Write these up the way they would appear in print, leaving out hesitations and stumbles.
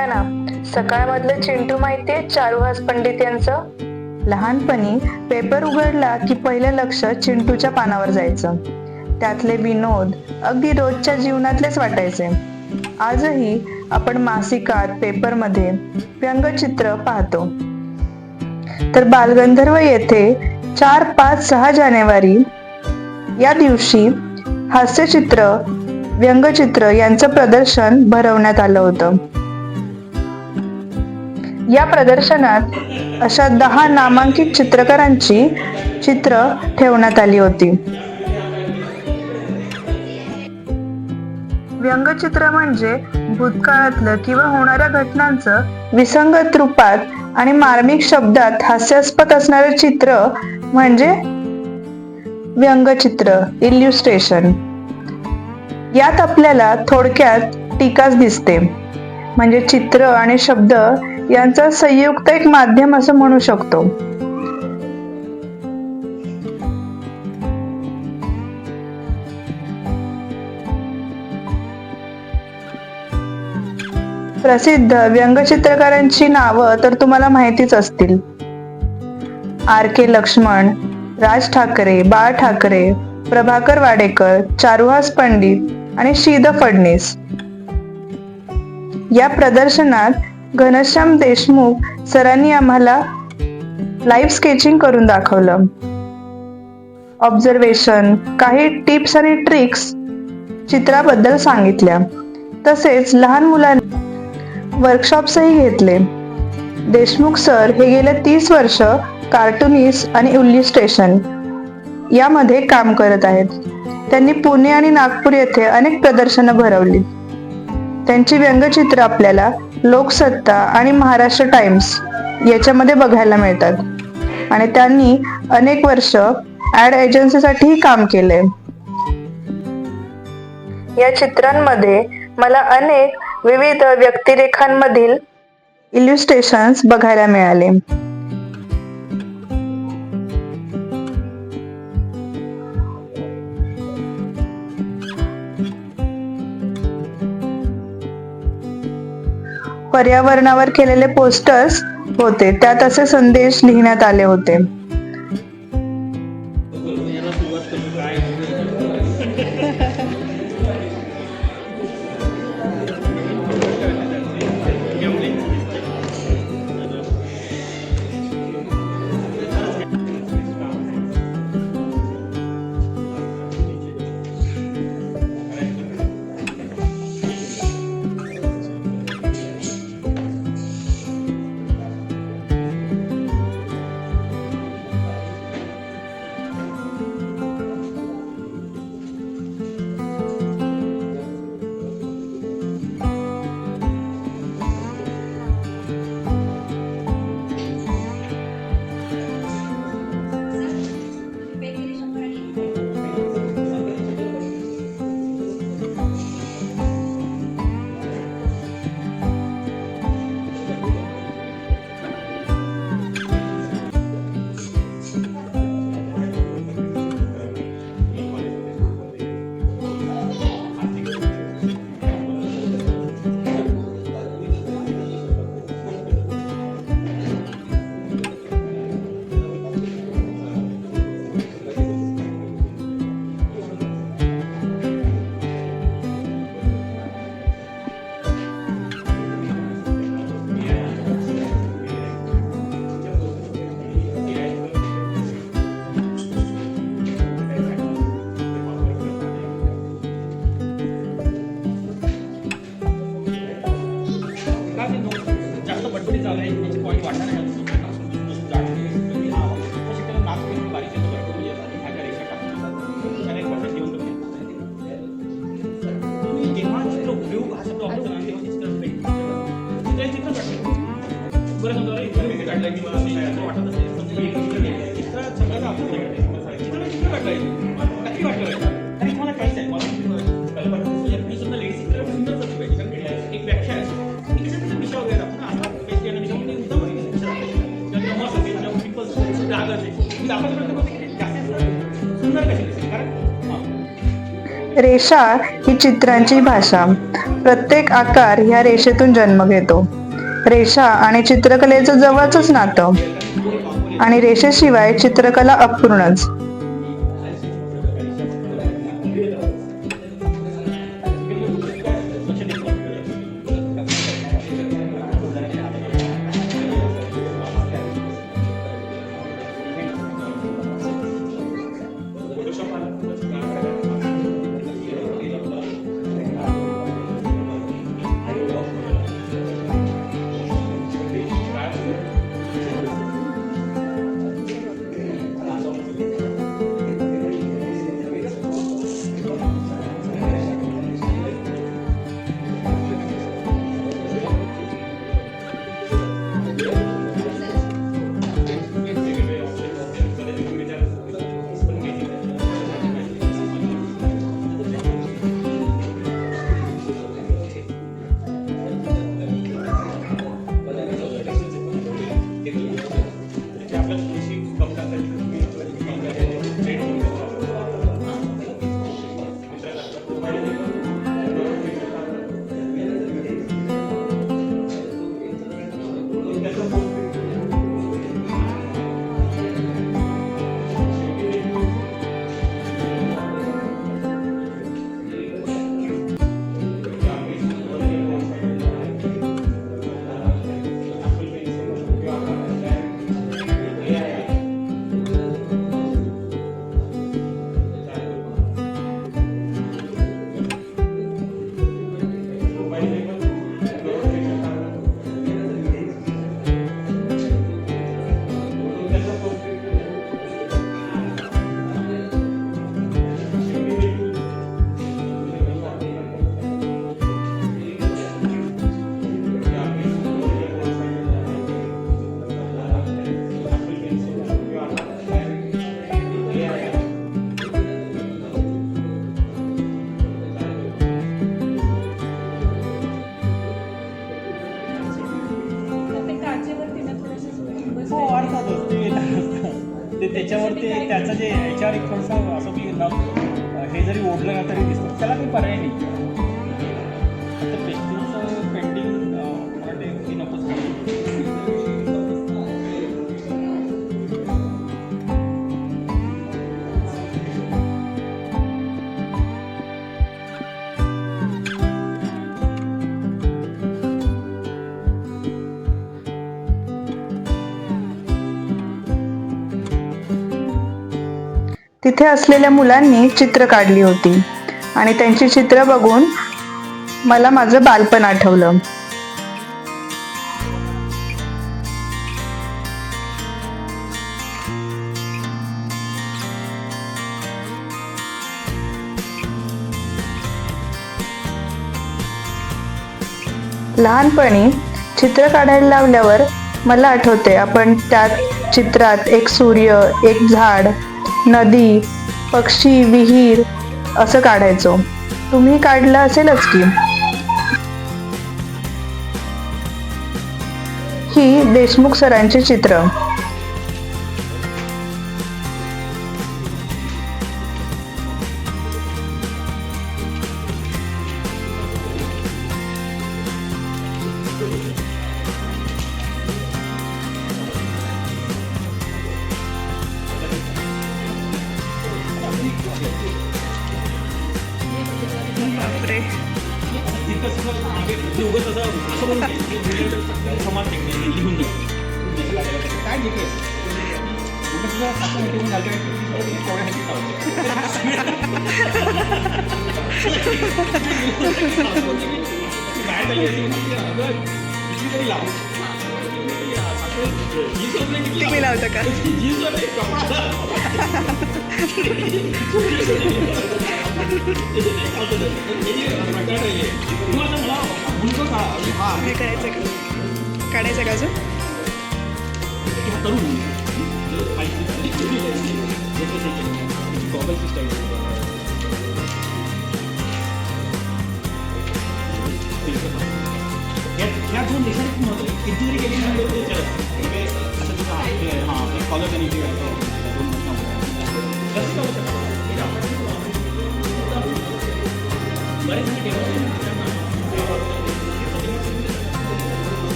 ऐका ना, सकाळमधलं चिंटू माहितीये चारुहास पंडित यांचं? लहानपणी पेपर उघडला की पहिलं लक्ष चिंटूच्या पानावर जायचं. त्यातले विनोद अगदी रोजच्या जीवनातलेच वाटायचे. आजही आपण मासिकात, पेपरमध्ये व्यंगचित्र पाहतो. तर बालगंधर्व येथे 4, 5, 6 जानेवारी या दिवशी हास्यचित्र, व्यंगचित्र यांचं प्रदर्शन भरवण्यात आलं होतं. या प्रदर्शनात अशा 10 नामांकित चित्रकारांची चित्र ठेवण्यात आली होती. व्यंगचित्र म्हणजे भूतकाळातलं किंवा होणाऱ्या घटनांचं विसंगत रूपात आणि मार्मिक शब्दात हास्यास्पद असणारे चित्र म्हणजे व्यंगचित्र, इल्युस्ट्रेशन. यात आपल्याला थोडक्यात टीकाच दिसते. म्हणजे चित्र आणि शब्द यांचा संयुक्त एक माध्यम असं म्हणू शकतो. प्रसिद्ध व्यंगचित्रकारांची नावं तर तुम्हाला माहितीच असतील. R.K. लक्ष्मण, राज ठाकरे, बाळ ठाकरे, प्रभाकर वाडेकर, चारुहास पंडित आणि श्रीध फडणीस. या प्रदर्शनात घनश्याम देशमुख सरांनी आम्हाला लाईव्ह स्केचिंग करून दाखवलं. ऑब्झर्वेशन, काही टिप्स आणि ट्रिक्स चित्राबद्दल सांगितल्या. तसेच लहान मुलांनी वर्कशॉप्सही घेतले. देशमुख सर हे गेले 30 वर्ष कार्टुनिस्ट आणि इल्युस्ट्रेशन यामध्ये काम करत आहेत. त्यांनी पुणे आणि नागपूर येथे अनेक प्रदर्शनं भरवली. त्यांची व्यंगचित्र आपल्याला लोकसत्ता आणि महाराष्ट्र टाइम्स याच्यामध्ये बघायला मिळतात. आणि त्यांनी अनेक वर्ष ॲड एजन्सीसाठीही काम केले. या चित्रांमध्ये मला अनेक विविध व्यक्तिरेखांमधील इल्युस्ट्रेशन्स बघायला मिळाले. पर्यावरणावर केलेले पोस्टर्स होते, त्यात असे संदेश लिहिण्यात आले होते. रेषा ही चित्रांची भाषा. प्रत्येक आकार ह्या रेषेतून जन्म घेतो. रेषा आणि चित्रकलेचं जवळच नातं. आणि रेषेशिवाय चित्रकला अपूर्णच. त्याच्यावर ते त्याचं जे याच्यावर एक थोडंसं असं की हे जरी ओढलं ना तरी दिसतं, त्याला काही पर्याय नाही. आता पेस्टिंगचं पेंटिंग मला ते नकोच. तिथे असलेल्या मुलांनी चित्र काढली होती आणि त्यांची चित्र बघून मला माझं बालपण आठवलं. लहानपणी चित्र काढायला लावल्यावर मला आठवते आपण त्यात चित्रात एक सूर्य, एक झाड, नदी, पक्षी, विहीर असं काढायचो. तुम्ही काढलं असेलच की. ही देशमुख सरांची चित्र. तुम्ही लावता का? हे करायचं का? काढायचं का अजून? ह्या दोन देशात किती जरी गेली ना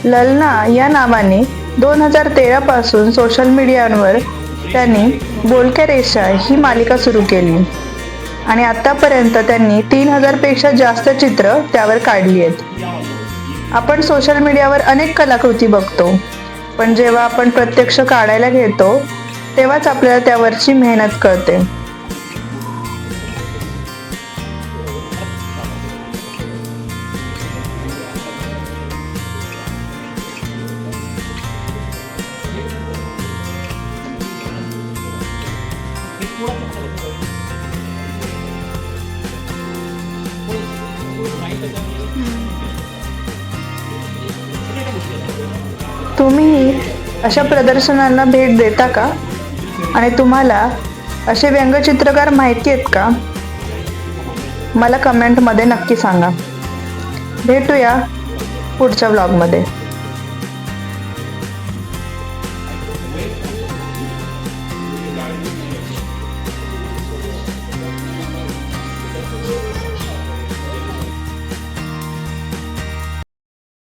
ललना या नावाने 2013 पासून सोशल मीडियावर त्यांनी बोलक्या रेषा ही मालिका सुरू केली आणि आतापर्यंत त्यांनी 3000 पेक्षा जास्त चित्र त्यावर काढली आहेत. आपण सोशल मीडियावर अनेक कलाकृती बघतो, पण जेव्हा आपण प्रत्यक्ष काढायला घेतो तेव्हाच आपल्याला त्यावरची मेहनत कळते. तुम्ही अशा प्रदर्शनांना भेट देता का? आणि तुम्हाला असे व्यंगचित्रकार माहिती आहेत का? मला कमेंटमध्ये नक्की सांगा. भेटूया पुढच्या व्लॉगमध्ये.